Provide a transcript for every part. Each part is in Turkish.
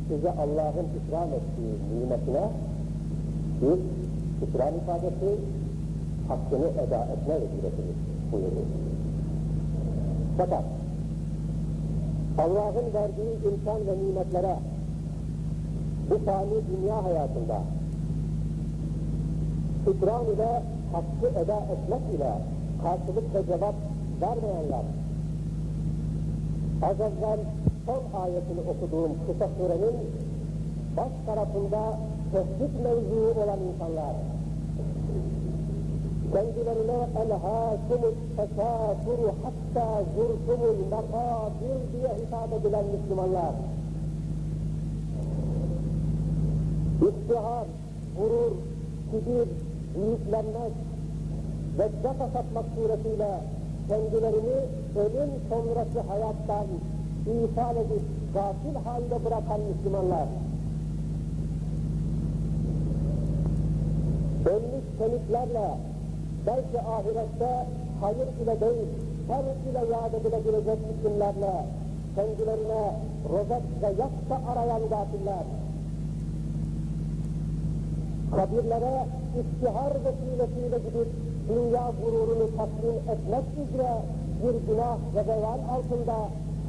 size Allah'ın ikram ettiği nimetine bir ikram ifadesi, hakkını eda etme vecibesidir buyurdu. Fakat Allah'ın verdiği imkan ve nimetlere bu fani dünya hayatında ikram ile hakkı eda etmek ile karşılık ve cevap vermeyenler, az evvel son ayetini okuduğum kısa surenin baş tarafında tehdit mevzuu olan insanlar, kendilerine elhâkumut tekâfuru hattâ zurtumul makâbir diye hitap edilen Müslümanlar, iftihar, gurur, kibir, büyüklenmek ve cafa satmak suretiyle kendilerini ölüm sonrası hayattan ifade edip gafil halde bırakan Müslümanlar, ölmüş kemiklerle belki ahirette hayır ile değil, şer ile yad edilebilecek isimlerle kendilerine rozet ve yaksa arayan gafiller, kabirlere iftihar vesilesiyle gidip dünya gururunu tatmin etmek üzere bir günah ve vebal altında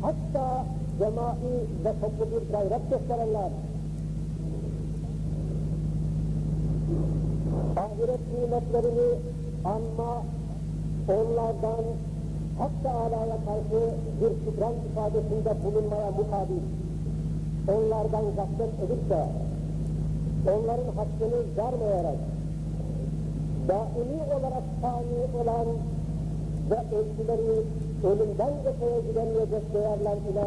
hatta cemai ve toplu bir gayret gösterenler, ahiret nimetlerini anma, onlardan Hak Teâlâ'ya karşı bir şükran ifadesinde bulunmaya mukabil, onlardan gaflet edip de onların hakkını vermeyerek daimi olarak fani olan ve ölçüleri ölümden öteye gidemeyecek değerler ile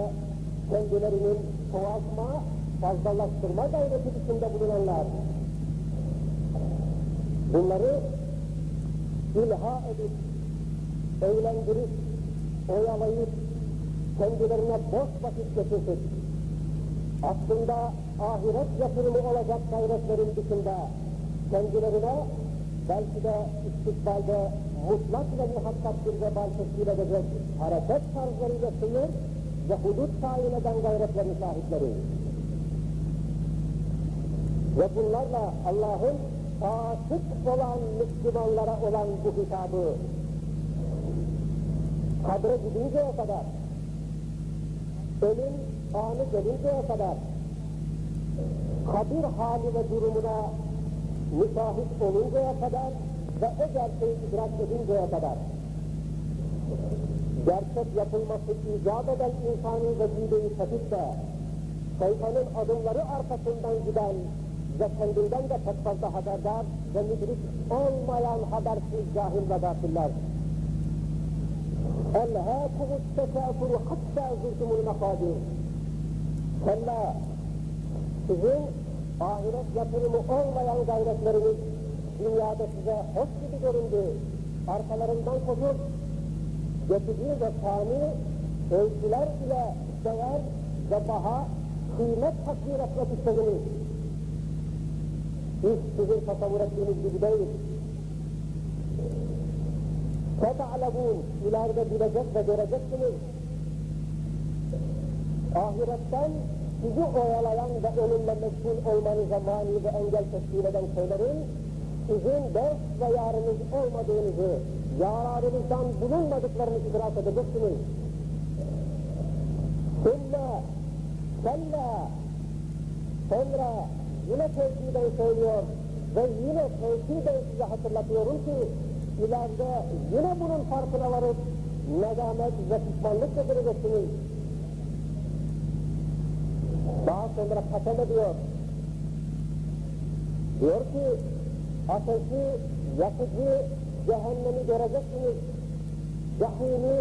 kendilerinin çoğaltma, fazlalaştırma gayreti içinde bulunanlar, bunları ilha edip, eğlendirip, oyalayıp, kendilerine boş vakit geçirip, aslında ahiret yatırımı olacak gayretlerin dışında kendilerine belki de istikbalde mutlak ve muhakkak bir vebal teşkil edecek hareket tarzlarıyla sınır ve hudut tayin eden gayretlerin sahipleri. Ve bunlarla Allah'ın fasık olan Müslümanlara olan bu hitabı kadre gidinceye kadar, ölüm anı gelinceye kadar, kabir hali ve durumuna müşahit oluncaya kadar ve o gerçeği idrak edinceye kadar, gerçek yapılması icap eden insani vecibeyi tepip de şeytanın adımları arkasından giden ve kendinden de pek fazla haberdar ve müdrik olmayan habersiz cahil ve gafiller. Elhâkumut tekâfuru hattâ zurtumul makâbir. Kella, sizin ahiret yatırımı olmayan gayretleriniz dünyada size hoş gibi göründü. Arkalarından koşup, geçici ve fani ölçüler ile değer ve baha, kıymet takdir etmek istediniz. Hiç sizin tasavvur ettiğiniz gibi değil. فَتَعْلَبُونَ ileride bilecek ve göreceksiniz. Ahiretten sizi oyalayan ve onunla meşgul olmanıza mani ve engel teşkil eden şeylerin sizin ders ve yarınız olmadığınızı, yararınızdan bulunmadıklarını idrak edeceksiniz. Sonra yine tevkiden söylüyor ve yine tevkiden size hatırlatıyorum ki ileride yine bunun farkına varıp nedamet ve pişmanlık getireceksiniz. Daha sonra kasem ediyor. Diyor ki ateşi, yakıcı cehennemi göreceksiniz. Cehimi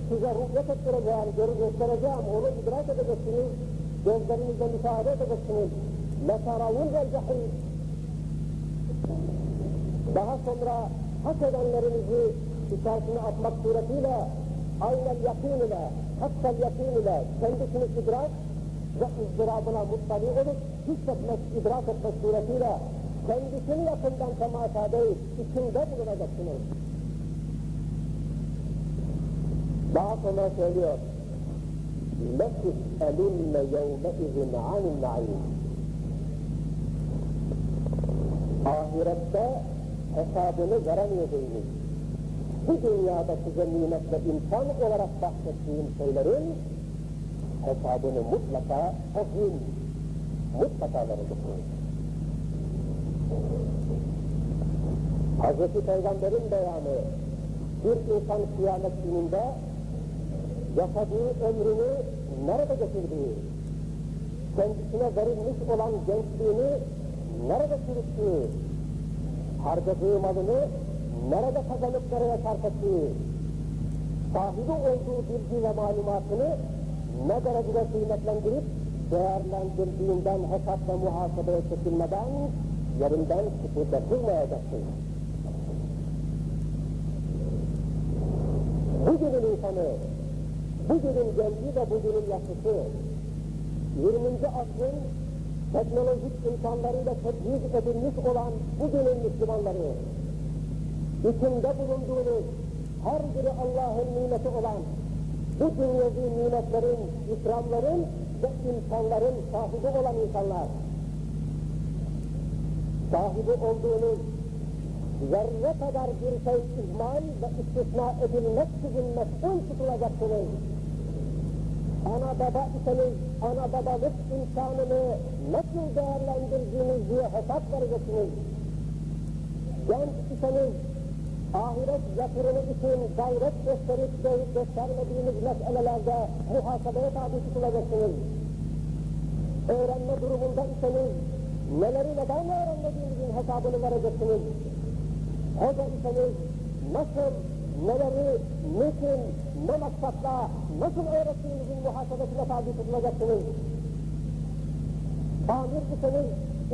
size ruhiyet ettireceğim, göstereceğim, onu idrak edeceksiniz. Gözlerinizle müşahede edeceksiniz. لَتَرَوُنَّ الْجَحِيمِ. Daha sonra hak edenlerinizi içerisine atmak suretiyle aynel yakîn ile, hakkal yakîn ile kendisini idrak ve ızdırabına muttali olup hissetmek, idrak etmek suretiyle kendisini yakından temasa değil, içinde bulunacaksınız. Daha sonra söylüyor, لَتُسْأَلُنَّ يَوْمَئِذٍ عَنِ النَّعِيمِ. Ahirette hesabını veremeyeceğiniz, bu dünyada size nimet ve imkan olarak bahsettiğim şeylerin hesabını mutlaka o gün mutlaka vereceksiniz. Hazreti Peygamber'in beyanı, bir insan kıyamet gününde yaşadığı ömrünü nerede geçirdiği, kendisine verilmiş olan gençliğini nerede çürüttüğü, harcadığı malını nerede kazanıp nereye sarf ettiği, sahibi olduğu bilgi ve malumatını ne derecede kıymetlendirip değerlendirdiğinden hesap ve muhasebeye çekilmeden yerinden kıpırdatılmayacaksın. Bugünün insanı, bugünün genci ve bugünün yaşlısı, 20. asrın teknolojik imkanlarıyla tecviz edilmiş olan bugünün Müslümanları, içinde bulunduğunuz her biri Allah'ın nimeti olan bu dünyevi nimetlerin, ikramların ve imkanların sahibi olan insanlar, sahibi olduğunuz zerre kadar bir şey ihmal ve istisna edilmeksizin mesul tutulacaksınız. Ana baba iseniz, ana babalık imkanını nasıl değerlendirdiğiniz diye hesap vereceksiniz. Genç iseniz, ahiret yatırımı için gayret gösterip göstermediğiniz meselelerde muhasebeye tabi tutulacaksınız. Öğrenme durumunda iseniz, neleri neden öğrenmediğinizin hesabını vereceksiniz. Hoca iseniz, nasıl, neleri, niçin, ne maksatla, nasıl öğrettiğinizin muhasebesine tabi tutulacaksınız. Amir iseniz,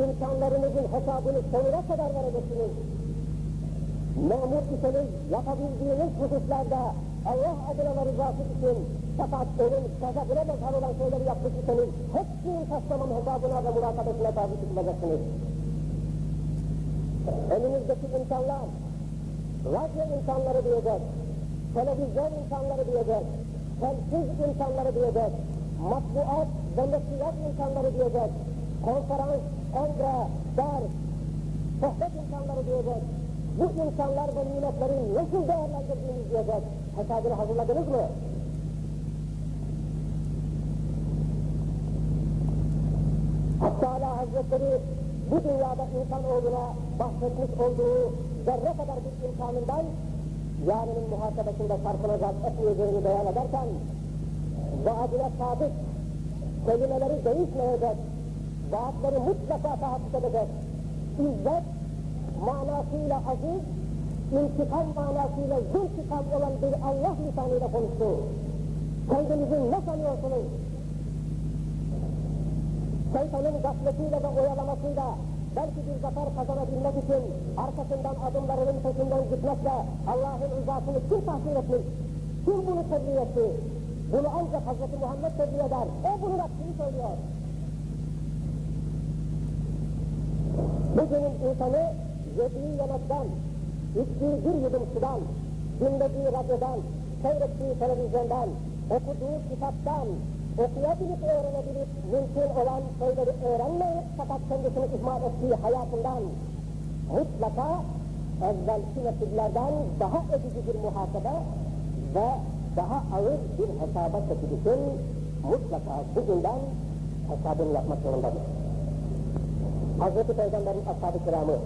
imkanlarınızın hesabını sonuna kadar vereceksiniz. Memur iseniz, yapabildiğiniz hususlarda Allah adına ve rızası için fakat onun gazabına mazhar olan şeyleri yapmış iseniz, hepsinin taslamanın hesabına ve murakabesine tabi tutulacaksınız. Elinizdeki imkanlar, radyo imkanları diyecek, televizyon imkanları diyecek, telsiz imkanları diyecek, matbuat ve neşriyat imkanları diyecek, konferans, kongre, ders, sohbet imkanları diyecek. Bu imkanlar ve nimetleri nasıl değerlendirdiğiniz diyecek. Hesabını hazırladınız mı? Hatta Hazretleri bu dünyada insanoğluna bahsetmiş olduğu zerre kadar bir imkanından yarının muhasebesinde sarfına zat etmeyeceğini beyan ederken vaadine sadık, kelimeleri değişmeyecek, vaatleri mutlaka tahakkuk edecek, izzet manasıyla aziz, intikam manasıyla zultikam olan bir Allah lisanıyla konuştu. Kendinizi ne sanıyorsunuz? Şeytanın gafletiyle ve oyalamasıyla belki bir zafer kazanabilmek için arkasından adımlarının peşinden gitmekle Allah'ın rızasını kim tahsil etmiş? Kim bunu tebliğ etti? Bunu ancak Hazreti Muhammed tebliğ eder. O bunun aksini söylüyor. Bugünün insanı yediği yemekten, içtiği bir yudum sudan, dinlediği radyodan, seyrettiği televizyondan, okuduğu kitaptan, okuyabilip öğrenebilip mümkün olan şeyleri öğrenmeyip fakat kendisini ihmal ettiği hayatından mutlaka evvelki nesillerden daha ödücü bir muhasebe ve daha ağır bir hesaba çekilişin mutlaka bugünden hesabını yapmak zorundadır. Hazreti Peygamber'in ashab-ı kiramı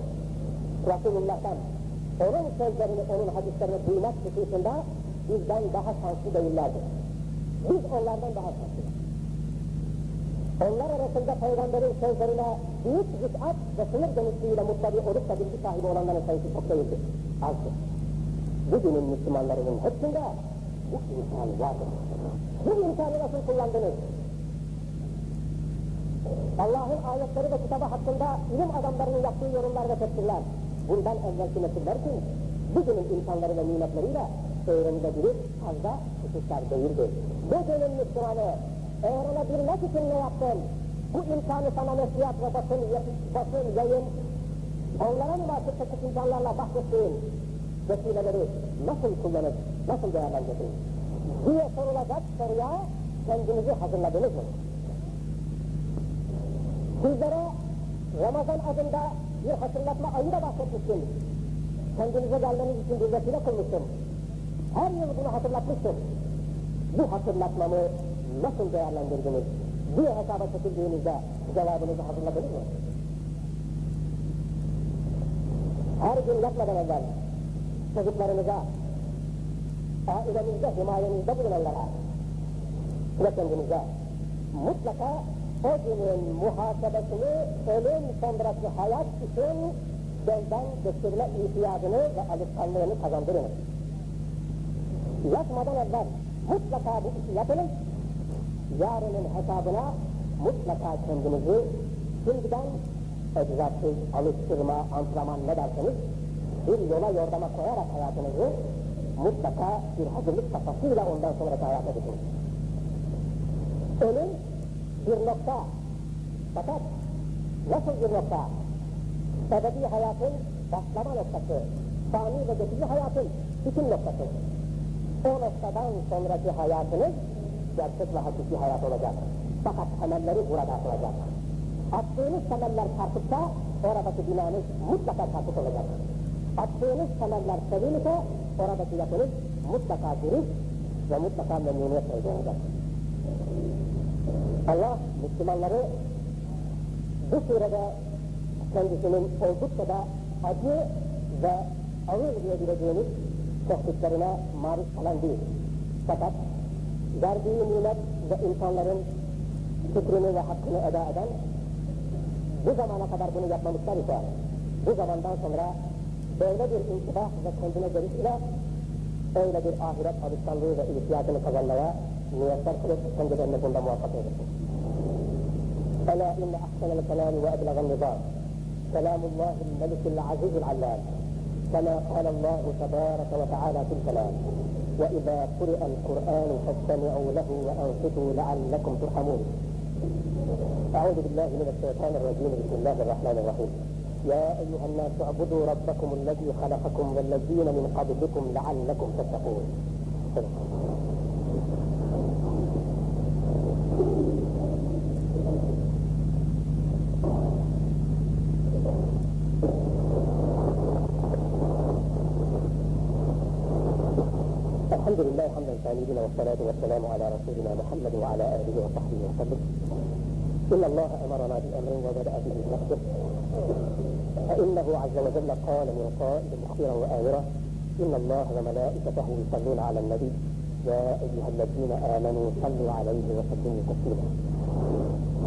Resulullah'tan onun sözlerini, onun hadislerini duymak hususunda bizden daha şanslı değillerdir. Biz onlardan daha şanslıyız. Onlar arasında Peygamber'in sözlerine büyük rıfat ve sınır genişliğiyle mutlaka olup da bilgi sahibi olanların sayısı çok değildir, azdır. Bugünün Müslümanlarının hepsinde bu imkan vardır. Bu imkanı nasıl kullandınız? Allah'ın ayetleri ve kitabı hakkında ilim adamlarının yaptığı yorumlar ve tefsirler, bundan evvelki nesiller için bugünün imkanları ve nimetleriyle öğrenilebilir fazla hususlar değildir. Bugünün Müslümanı öğrenebilmek için ne yaptın? Bu imkanı sana neşriyat ve basın, yayın, onlara münasip teknik imkanlarla bahsettiğin vesileleri nasıl kullanır, nasıl değerlendirdin diye sorulacak soruya kendinizi hazırladınız mı? Sizlere Ramazan adında bir hatırlatma ayı da bahsetmiştim. Kendinize gelmeniz için bir vesile kılmıştım. Her yıl bunu hatırlatmıştım. Bu hatırlatmamı nasıl değerlendirdiniz? Bir hesaba çekildiğinizde cevabınızı hazırladınız mı? Her gün yatmadan evvel çocuklarınıza, ailenizde, himayenizde bulunanlara ve kendinize mutlaka o günün muhasebesini ölüm sonrası hayat için gözden geçirme ihtiyacını ve alışkanlığını kazandırınız. Yatmadan evvel mutlaka bu işi yapınız, yarının hesabına mutlaka kendinizi şimdiden egzersiz, alıştırma, antrenman ne derseniz bir yola yordama koyarak hayatınızı mutlaka bir hazırlık safhasıyla ondan sonraki hayata geçin. Ölüm bir nokta, fakat nasıl bir nokta? Ebedi hayatın başlama noktası, fani ve geçici hayatın bitim noktası. O noktadan sonraki hayatınız gerçek ve hakiki hayat olacak. Fakat temelleri burada atılacak. Attığınız temeller çarpıksa oradaki binanız mutlaka çarpık olacak. Attığınız temeller sevim ise oradaki yapınız mutlaka dürüst ve mutlaka memnuniyet olacak. Allah Müslümanları bu surede kendisinin oldukça da acı ve ağır diyebileceğimiz tehditlerine maruz kalan değil. Fakat verdiği nimet ve insanların şükrünü ve hakkını eda eden, bu zamana kadar bunu yapmamışlar ise, bu zamandan sonra böyle bir intibah ve kendine görüşle öyle bir ahiret alışkanlığı ve ihtiyacını kazanmaya niyetler kılıp kendilerine bunda muvaffak edilsin. Ela inne ahsenel kelâmi ve eblegan nizam kelamullahil melikil azizil allâm kama kâlallahu tebâreke ve teâlâ fil kelâm ve izâ kuri'al Kur'ân festemi'û lehu ve ansitû leallekum turhamûn. Euzu billahi mineşşeytanirracim. Bismillahirrahmanirrahim. Ya eyyuhennâsü abudu rabbakum allezî halakakum vellezîne min qablikum leallekum tettekûn. الحمد لله حمدا كاملا والصلاة والسلام على رسولنا محمد وعلى آله وصحبه وسلم. إن الله أمرنا بأمر وبدأ به بنفسه فإنه عز وجل قال من قائل مخبرا وآمرا إن الله وملائكته يصلون على النبي يا أيها الذين آمنوا صلوا عليه وسلموا تسليما.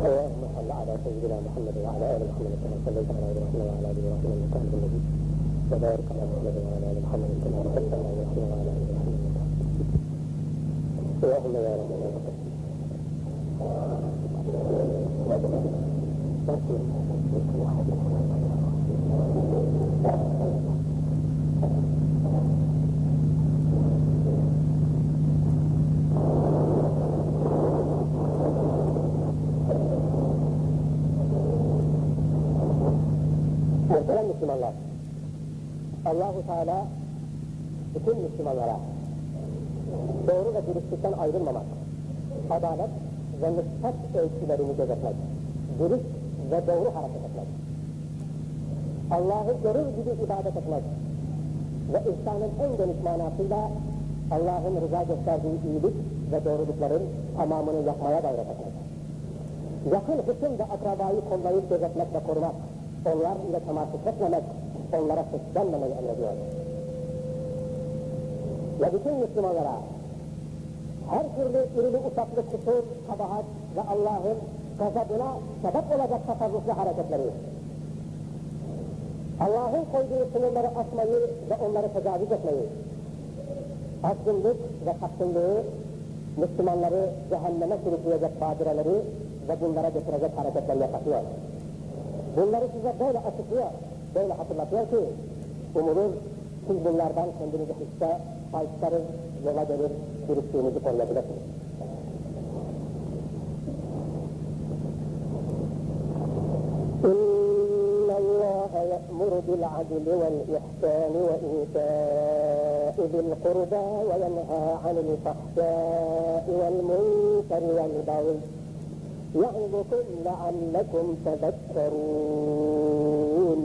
اللهم صل على سيدنا محمد وعلى آل محمد كما صليت على إبراهيم وعلى آل إبراهيم إنك حميد مجيد وبارك على محمد وعلى آل محمد كما باركت على إبراهيم وعلى آل إبراهيم اللهم يا رب Muhterem Müslümanlar, Allah-u Teala bütün Müslümanlara doğru ve dürüstlükten ayrılmamak, adalet ve nıshat ölçülerini gözetmek, dürüst ve doğru hareket etmek, Allah'ı görür gibi ibadet etmek ve ihsanın en geniş manasıyla Allah'ın rıza gösterdiği iyilik ve doğrulukların tamamını yapmaya gayret etmek. Yakın hısım ve akrabayı kollayıp gözetmek ve korumak, onlar ile temasüt etmemek, onlara seslenmemeyi emrediyor. Ve bütün Müslümanlara her türlü ürünü ufaklı kusur, kabahat ve Allah'ın gazabına sebep olacak tasarruflu hareketleri, Allah'ın koyduğu sınırları aşmayı ve onları tecavüz etmeyi, azgınlık ve kaçkınlığı, Müslümanları cehenneme sürükleyecek badireleri ve bunlara getirecek hareketleri yapıyor. Bunları size böyle açıklıyor, böyle hatırlatıyor ki, umulur siz bunlardan kendinizi hisse, payışlarız, yola gelir, dürüstlüğünüzü koruyabilirsiniz. إن الله يأمر بالعدل والإحسان وإيتاء ذي القربى وينهى عن الفحشاء والمنكر والبغي يعظكم لعلكم تذكرون